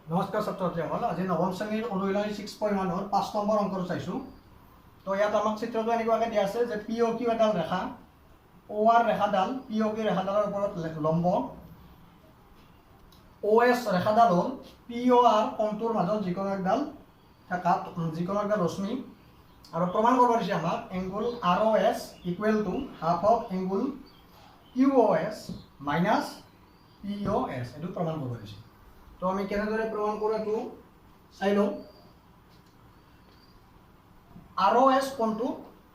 নমস্কাৰ ছাত্ৰ ছাত্ৰীসকল, আজি নৱম শ্ৰেণীৰ অনুশীলনী 6.1 5 নম্বৰ অংকটো চাইছোঁ। তো ইয়াত আমাক চিত্ৰটো এনেকুৱাকৈ দিয়া আছে যে পি অ' কিউ এডাল ৰেখা অ' আৰ ৰেখাডাল পি অ' কিউ ৰেখাডালৰ ওপৰত লম্ব, অ' এছ ৰেখাডাল হ'ল পি অ' আৰ কোণটোৰ মাজত যিকোনো একডাল ৰশ্মি, আৰু প্ৰমাণ কৰিব দিছে আমাক angle R O' S equal to half of angle Q O' S minus P O' S, এইটো প্ৰমাণ কৰিব দিছে। তো আমি কেনেদৰে প্ৰমাণ কৰোঁ এইটো চাই লওঁ। আৰ অ' এছ কোণটো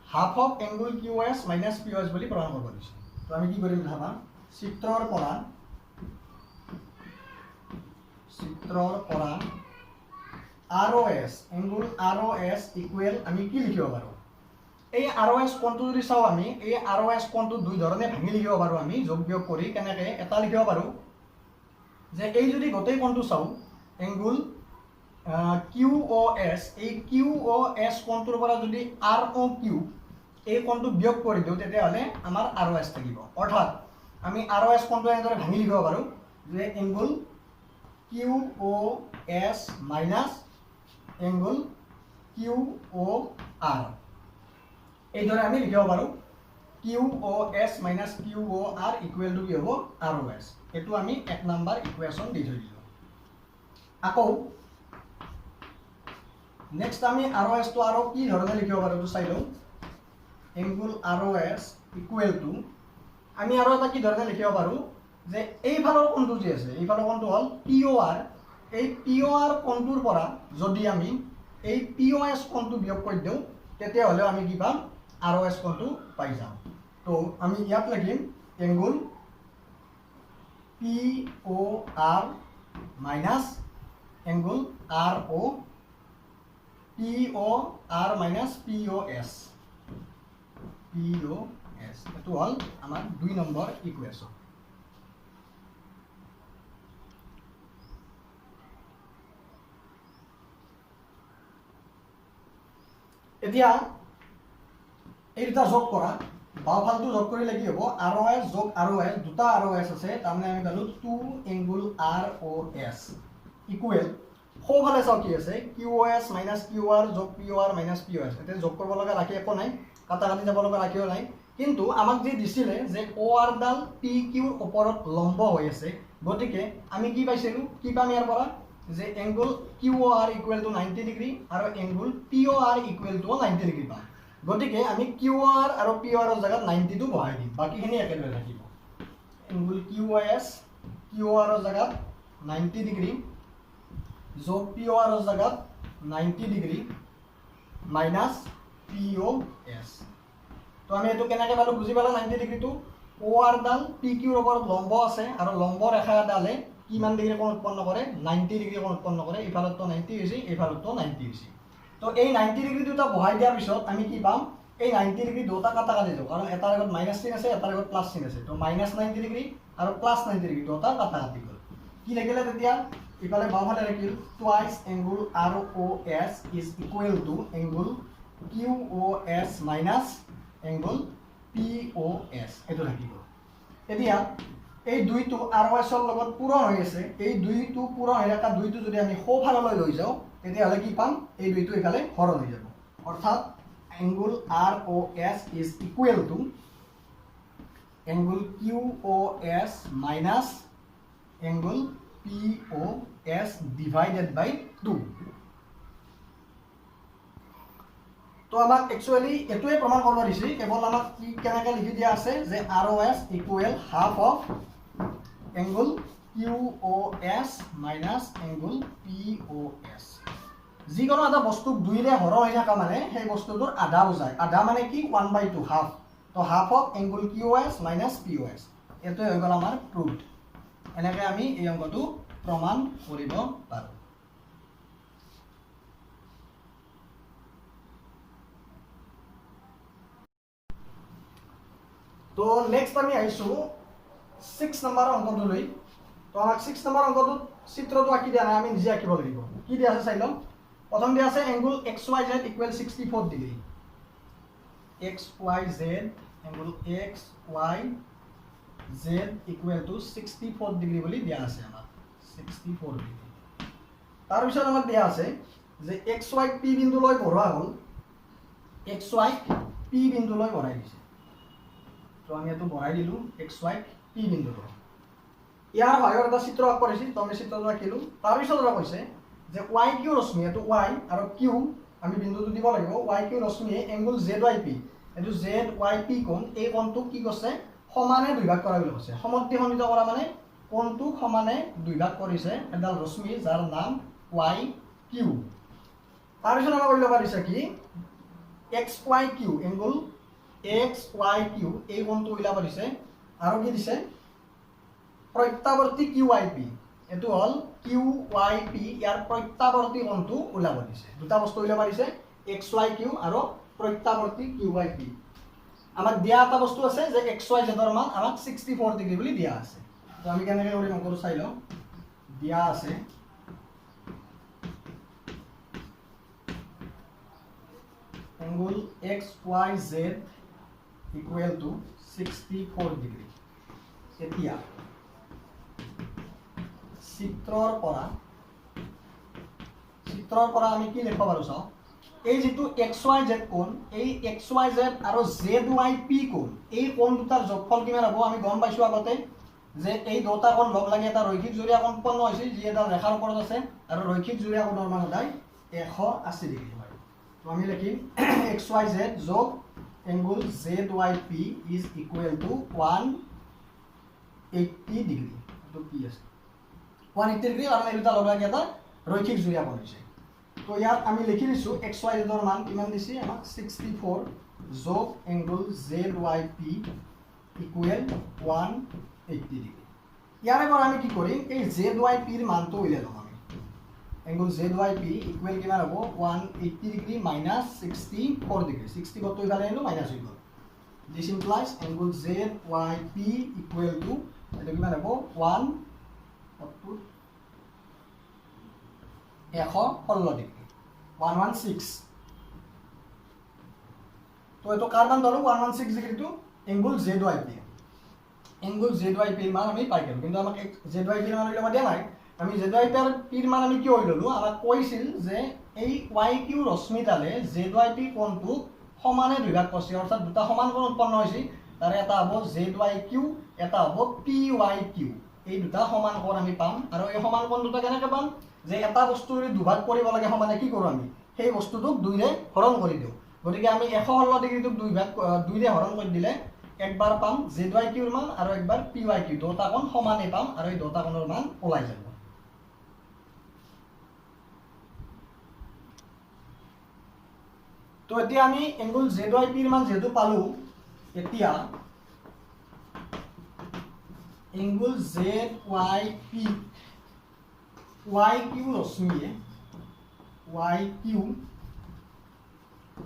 half of angle Q S minus P O' S বুলি প্ৰমাণ কৰিব দিছে। তো আমি কি কৰিম চাবা, চিত্ৰৰ পৰা R O' S angle R O' S equal আমি কি লিখিব পাৰোঁ, এই আৰ অ' এছ কোণটো যদি চাওঁ আমি এই আৰ অ' এছ কোণটো দুই ধৰণে ভাঙি লিখিব পাৰোঁ আমি যোগ বিয়োগ কৰি। কেনেকৈ এটা লিখিব পাৰোঁ যে এই যদি গোটেই কোণটো চাওঁ এংগুল কিউ অ' এছ, এই কিউ অ' এছ কোণটোৰ পৰা যদি আৰ অ' কিউ এই কোণটো বিয়োগ কৰি দিওঁ তেতিয়াহ'লে আমাৰ আৰ অ' এছ থাকিব। অৰ্থাৎ আমি আৰ অ' এছ কোণটো এনেদৰে ভাঙি লিখিব পাৰোঁ যে angle Q O' S minus angle Q O' R, এইদৰে আমি লিখিব পাৰোঁ Q O' S minus Q O' R equal to কি হ'ব আৰ অ' এছ। এইটো আমি 1 নম্বৰ ইকুৱেশ্যন দি থৈ দিলোঁ। আকৌ নেক্সট আমি আৰ অ' এছটো আৰু কি ধৰণে লিখিব পাৰোঁ এইটো চাই লওঁ। Angle R O' S equal two আমি আৰু এটা কি ধৰণে লিখিব পাৰোঁ যে এইফালৰ কোণটো যি আছে এইফালৰ কোণটো হ'ল পি অ' আৰ, এই পি অ' আৰ কোণটোৰ পৰা যদি আমি এই পি অ' এছ কোণটো বিয়োগ কৰি দিওঁ তেতিয়াহ'লেও আমি কি পাম আৰ অ' এছ কোণটো পাই যাম। তো আমি ইয়াত লিখিম angle P O' R minus angle R অ' P O' R minus P O' S, এইটো হ'ল আমাৰ 2 নম্বৰ ইকুৱেশ্যন। এতিয়া এই দুটা যোগ কৰা, বাওঁফালটো যোগ কৰিলে কি হ'ব আৰ অ' এছ যোগ আৰ অ' এছ, দুটা আৰ অ' এছ আছে, তাৰমানে আমি পালোঁ 2 angle R O' S equal সোঁফালে চাওঁ কি আছে Q O' S minus Q R যোগ P O' R minus P O' S. এতিয়া যোগ কৰিব লগা ৰাখি একো নাই, কাটা কাটি যাব লগা ৰাখিও নাই, কিন্তু আমাক যি দিছিলে যে অ' আৰডাল পি কিউৰ ওপৰত লম্ব হৈ আছে, গতিকে আমি কি পাইছিলোঁ, কি পাম ইয়াৰ পৰা যে angle Q O' R equal to 90 degree আৰু angle P O' R equal to 90 degree পাম। গতিকে আমি কিউ অ' আৰ আৰু পি অ' আৰৰ জেগাত 90টো বহাই দিম, বাকীখিনি একেদৰে থাকিব। Angle Q O' S Q O' আৰৰ জেগাত 90 ডিগ্ৰী যোগ পি অ' আৰৰ জেগাত 90 degree minus P O' S. তো আমি এইটো কেনেকৈ পালোঁ বুজি পালোঁ 90 ডিগ্ৰীটো, অ' আৰডাল পি কিউৰ ওপৰত লম্ব আছে আৰু লম্ব ৰেখা এডালে কিমান ডিগ্ৰী কোণ উৎপন্ন কৰে 90 ডিগ্ৰী কোণ উৎপন্ন কৰে। এইফালতো 90 হৈছে, এইফালতো 90 হৈছে। তো এই 90 ডিগ্ৰী দুটা বহাই দিয়াৰ পিছত আমি কি পাম, এই 90 ডিগ্ৰী দুটা কাটা কাটি যাওঁ, কাৰণ এটাৰ আগত মাইনাছ চিন আছে এটাৰ আগত প্লাছ চিন আছে। তো মাইনাছ 90 ডিগ্ৰী আৰু প্লাছ 90 ডিগ্ৰী দুটা কাটা কাটি গ'ল। কি থাকিলে তেতিয়া ইফালে বাওঁফালে থাকিল twice angle R O' S is equal to angle Q O' S minus angle P O' S, এইটো থাকি গ'ল। এতিয়া এই দুইটো আৰ অ' এছৰ লগত পূৰণ হৈ আছে, এই দুইটো পূৰণ হৈ থকা দুইটো যদি আমি সোঁফাললৈ লৈ যাওঁ তেতিয়াহ'লে কি পাম, এই দুইটো ইফালে হৰণ হৈ যাব। অৰ্থাৎ angle R O' S is equal to angle Q O' S minus angle P O' S divided by 2। তো আমাক একচুৱেলি এইটোৱে প্ৰমাণ কৰিব দিছে, কেৱল আমাক কি কেনেকৈ লিখি দিয়া আছে যে R O' S equal half of angle Q O' S minus angle P O' S. যিকোনো এটা বস্তুক 2ৰে হৰণ হৈ থকা মানে সেই বস্তুটোৰ আধা বুজায়। আধা মানে কি 1/2 হাফ। তো half of angle Q S minus P O' S, এইটোৱে হৈ গ'ল আমাৰ প্ৰুফড। এনেকৈ আমি এই অংকটো প্ৰমাণ কৰিব পাৰোঁ। তো নেক্সট আমি আহিছোঁ 6 নম্বৰ অংকটোলৈ। তো আমাক 6 নম্বৰ অংকটোত চিত্ৰটো আঁকি দিয়া নাই, আমি নিজে আঁকিব লাগিব। কি দিয়া আছে চাই ল'ম। প্ৰথম দিয়া আছে angle x Y Z equal 64 degree. X Y Z angle x Y Z equal to 64 degree বুলি দিয়া আছে আমাক, 64 ডিগ্ৰী। তাৰপিছত আমাক দিয়া আছে যে xy p বিন্দুলৈ বঢ়োৱা হ'ল xy p বিন্দুলৈ বঢ়াই দিছে তো আমি এটো বঢ়াই দিলো xy p বিন্দুলৈ ইয়াৰ সহায়ত এটা চিত্ৰ আঁক কৰিছি তো আমি চিত্ৰটো আঁকিলো তাৰপিছত এটা কৈছে যে y q ৰশ্মি এটো y আৰু q আমি বিন্দুটো দিব লাগিব y q ৰশ্মিয়ে এংগল zy p এটো zy p কোণ এই কোণটো কি কৈছে সমানে দুই ভাগ কৰা বুলি কৈছে সমদ্বিখণ্ডিত কৰা মানে কোণটো সমানে দুই ভাগ কৰিছে এডাল ৰশ্মি যাৰ নাম y q তাৰপিছত আমাক কৰিব পাৰিছে কি xy q angle xy q এই কোণটো উলিয়াব দিছে আৰু কি দিছে প্ৰত্যাৱৰ্তী qyp এটো হল qyp ইয়াৰ প্ৰত্যাৱৰ্তী কোণটো উলিয়াব দিছে দুটা বস্তু উলিয়াব দিছে xyq আৰু প্ৰত্যাৱৰ্তী qyp আমাক দিয়া এটা বস্তু আছে যে xyz ৰ মান আমাক 64 ডিগ্ৰী বুলি দিয়া আছে তো আমি কেনেকৈ কৰিম অংকটো চাই লওঁ দিয়া আছে angle xyz equal to 64 degree এতিয়া চিত্ৰৰ পৰা আমি কি লিখিব পাৰো চাও এই যেটো xyz কোণ এই xyz আৰু zyp কোণ এই কোণ দুটাৰ যোগফল কিমান হ'ব আমি গম পাইছো আগতে যে এই দুটা কোণ লগ লাগি এটা ৰৈখিক জোৰীয়া কোণ উৎপন্ন হৈছে যি এটা ৰেখাৰ ওপৰত আছে আৰু ৰৈখিক জোৰীয়া কোণৰ মান সদায় 180 ডিগ্ৰী হয় তো আমি লিখিম xyz যোগ angle zyp is equal to 180 degree তো কি আছে 180 ডিগ্ৰী আৰু এই দুটা লগ লাগি এটা ৰৈখিক জোৰীয়া কোণ হৈছে তো ইয়াত আমি লিখি দিছো xyz ৰ মান কিমান দিছি আমাক 64 যোগ angle zyp equal 180 ডিগ্ৰী ইয়াৰে পৰা আমি কি কৰিম এই zyp ৰ মানটো উলিয়াই লম আমি angle zyp equal কিমান হ'ব 180 ডিগ্ৰী minus 64 ডিগ্ৰী 60 কত ইফালে আনিলো মাইনাস হৈ গ'ল this implies angle zyp equal to এটা কিমান হ'ব 116 ডিগ্ৰী 116 তো এটো কার মান ধরো 116 degree to angle zyp angle zyp এর মান আমি পাই গেল কিন্তু আমাকে zyp এর মান হইলো দিয়া নাই আমি zyp এর মান আমি কি হইলো আমাক কইছিল যে এই yq রশ্মিডালে zyp কোণটো সমানে দুই ভাগ কৰিছে অৰ্থাৎ দুটা সমান কোণ উৎপন্ন হৈছে তাৰে এটা হ'ব zyq এটা হ'ব pyq এই দুটা সমান কোণ আমি পাম আৰু এই সমান কোণ দুটা কেনেকৈ পাম যে এটা বস্তু যদি দুভাগ কৰিব লাগে সমানে কি কৰো আমি সেই বস্তুটোক দুইৰে হৰণ কৰি দিও গতিকে আমি 116 ডিগ্ৰীটোক দুইৰে হৰণ কৰি দিলে একবাৰ পাম zyq ৰ মান আৰু একবাৰ pyq দুটা কোণ সমানে পাম আৰু এই দুটা কোণৰ মান ওলাই যাব তো এতিয়া আমি angle zyp ৰ মান যেটো পালো এতিয়া angle zyp yq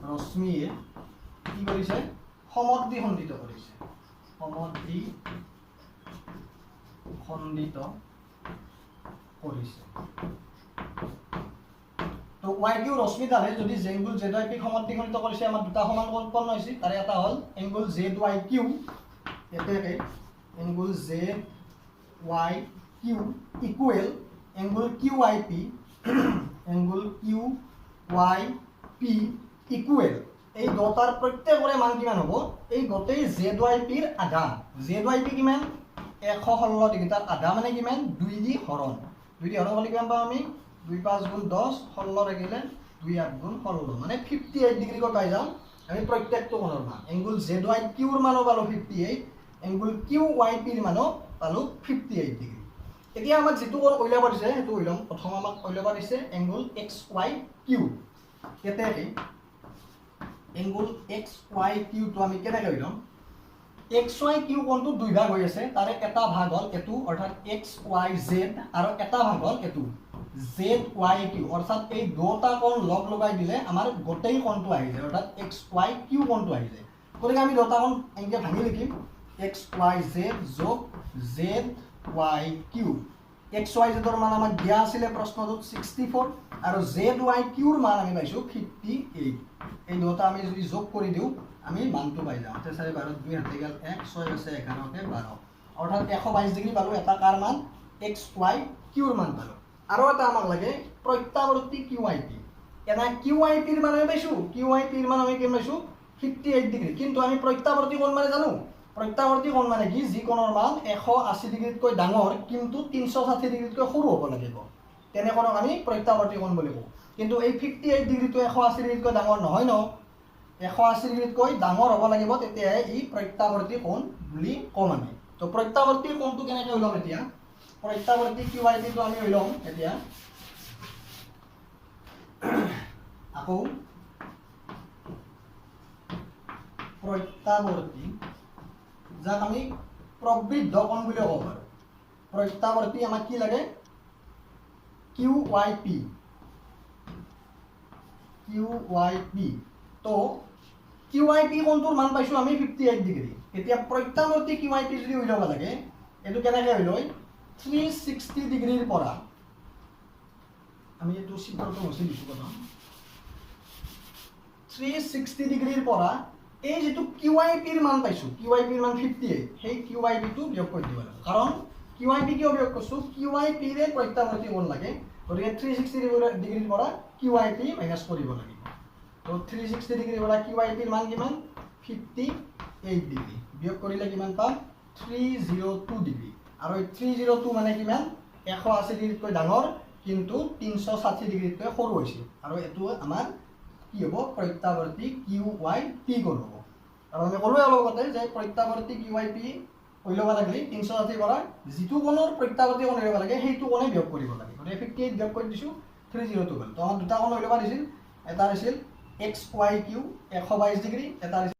ৰশ্মিয়ে কি কৰিছে সমদ্বিখণ্ডিত কৰিছে তো yq ৰশ্মিডালে যদি angle zyp সমদ্বিখণ্ডিত কৰিছে আমাৰ দুটা সমান কোণ উৎপন্ন হৈছে তাৰে এটা হ'ল angle zyq এতেকে angle zyq equal angle qyp equal এই দুটাৰ প্ৰত্যেকৰে মান কিমান হ'ব এই গোটেই zyp ৰ আধা zyp কিমান 116 ডিগ্ৰী তাৰ আধা মানে কিমান 2 দি হৰণ হ'লে কিমান পাম আমি 2 5 গুণ 10 16 থাকিলে 2 8 গুণ 16 মানে 58 ডিগ্ৰী কৈ পাই যাম আমি প্ৰত্যেকটো কোণৰ মান angle zyq ৰ মানো পালো 58 angle qyp ৰ মানো পালো 58 ডিগ্ৰী এতিয়া আমাক যেটো কোণ উলিয়াব দিছে হেতু উলিয়াম প্ৰথম আমাক উলিয়াব দিছে angle xyq এতেকে angle xyq তো আমি কেনেকৈ উলিয়াম xyq কোণটো দুই ভাগ হৈ আছে তাৰে এটা ভাগ হ'ল এটো অৰ্থাৎ xyz আৰু এটা ভাগ হ'ল এটো zyq অৰ্থাৎ এই দুটা কোণ লগ লগাই দিলে আমাৰ গোটেই কোণটো আহি যায় অৰ্থাৎ xyq কোণটো আহি যায় গতিকে আমি দুটা কোণ এনেকৈ ভাঙি লিখিম xyz যোগ zyq xyz ৰ মান আমাক দিয়া আছিল প্ৰশ্নটোত 64 আৰু zyq ৰ মান আমি পাইছো 58 এই দুটা আমি যদি যোগ কৰি দিও আমি মানটো পাই যাম 4 12 2 হাতে গেল 1 6 আছে 11 কে 12 অৰ্থাৎ 122 ডিগ্ৰী পালো এটা কাৰ মান xyq ৰ মান পালো আৰু এটা আমাক লাগে প্ৰত্যাৱৰ্তী QIP এনা QIP ৰ মান আমি পাইছো QIP ৰ মান আমি কি পাইছো 58 ডিগ্ৰী কিন্তু আমি প্ৰত্যাৱৰ্তী কোণ মানে জানো প্ৰত্যাৱৰ্তী কোণ মানে কি যি কোণৰ মান 180 ডিগ্ৰীতকৈ ডাঙৰ কিন্তু 360 ডিগ্ৰীতকৈ সৰু হ'ব লাগিব তেনে কোণক আমি প্ৰত্যাৱৰ্তী কোণ বুলি কওঁ কিন্তু এই 58 ডিগ্ৰীটো 180 ডিগ্ৰীতকৈ ডাঙৰ নহয় ন 180 ডিগ্ৰীতকৈ ডাঙৰ হ'ব লাগিব তেতিয়াহে ই প্ৰত্যাৱৰ্তী কোণ বুলি কম আমি তো প্ৰত্যাৱৰ্তী কোণটো কেনেকৈ ওলাম এতিয়া প্ৰত্যাৱৰ্তী QIP টো আমি ওলাম এতিয়া আকৌ প্ৰত্যাৱৰ্তী যাক আমি প্ৰবৃদ্ধ কোণ বুলি ক'ব পাৰোঁ প্ৰত্যাৱৰ্তী আমাক কি লাগে QYP তো QYP কোণটোৰ মান পাইছো আমি 58 ডিগ্ৰী এতিয়া প্ৰত্যাৱৰ্তী QYP যদি উলিয়াব লাগে এটো কেনেকৈ উলিয়াই 360 ডিগ্ৰীৰ পৰা আমি এটো চিত্ৰটো মুছি দিছো কথা 360 ডিগ্ৰীৰ পৰা এই যেটো QYP ৰ মান পাইছো QYP ৰ মান 58 সেই QYP টো বিয়োগ কৰি দিব লাগিব কাৰণ QYP কিয় বিয়োগ কৰিছো QYP ৰে প্ৰত্যাৱৰ্তী কোণ লাগে গতিকে 360 ডিগ্ৰীৰ পৰা QYP মাইনাস কৰিব লাগিব তো 360 ডিগ্ৰীৰ পৰা QYP ৰ মান কিমান 58 ডিগ্ৰী বিয়োগ কৰিলে কিমান পাম 302 ডিগ্ৰী আৰু 302 মানে কিমান 180 ডিগ্ৰীতকৈ ডাঙৰ কিন্তু 360 ডিগ্ৰীতকৈ সৰু হৈছে আৰু এটো আমাৰ কি হ'ব প্ৰত্যাৱৰ্তী QYP কোণ হ'ব আৰু আমি ক'লো অলপ আগতে যে প্ৰত্যাৱৰ্তী QYP উলিয়াব লাগিলে 360 পৰা যিটো কোণৰ প্ৰত্যাৱৰ্তী কোণ উলিয়াব লাগে সেইটো কোণে বিয়োগ কৰিব লাগে গতিকে 58 বিয়োগ কৰি দিছো 302 গ'ল তো আমাৰ দুটা কোণ উলিয়াব দিছিল এটা আছিল XYQ 122 ডিগ্ৰী এটা আছিল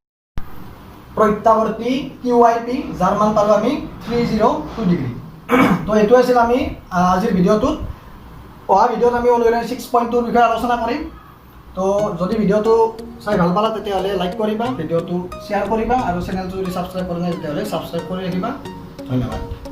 প্ৰত্যাৱৰ্তী QYP যাৰ মান পালো আমি 302 ডিগ্ৰী তো এটো আছিল আমি আজিৰ ভিডিওটোত অহা ভিডিওত আমি অনুশীলন 6.2 বিষয়ে আলোচনা কৰিম তো যদি ভিডিওটো চাই ভাল পালা তেতিয়াহ'লে লাইক কৰিবা ভিডিওটো শ্বেয়াৰ কৰিবা আৰু চেনেলটো যদি সাবস্ক্ৰাইব কৰা নাই তেতিয়াহ'লে সাবস্ক্ৰাইব কৰি ৰাখিবা ধন্যবাদ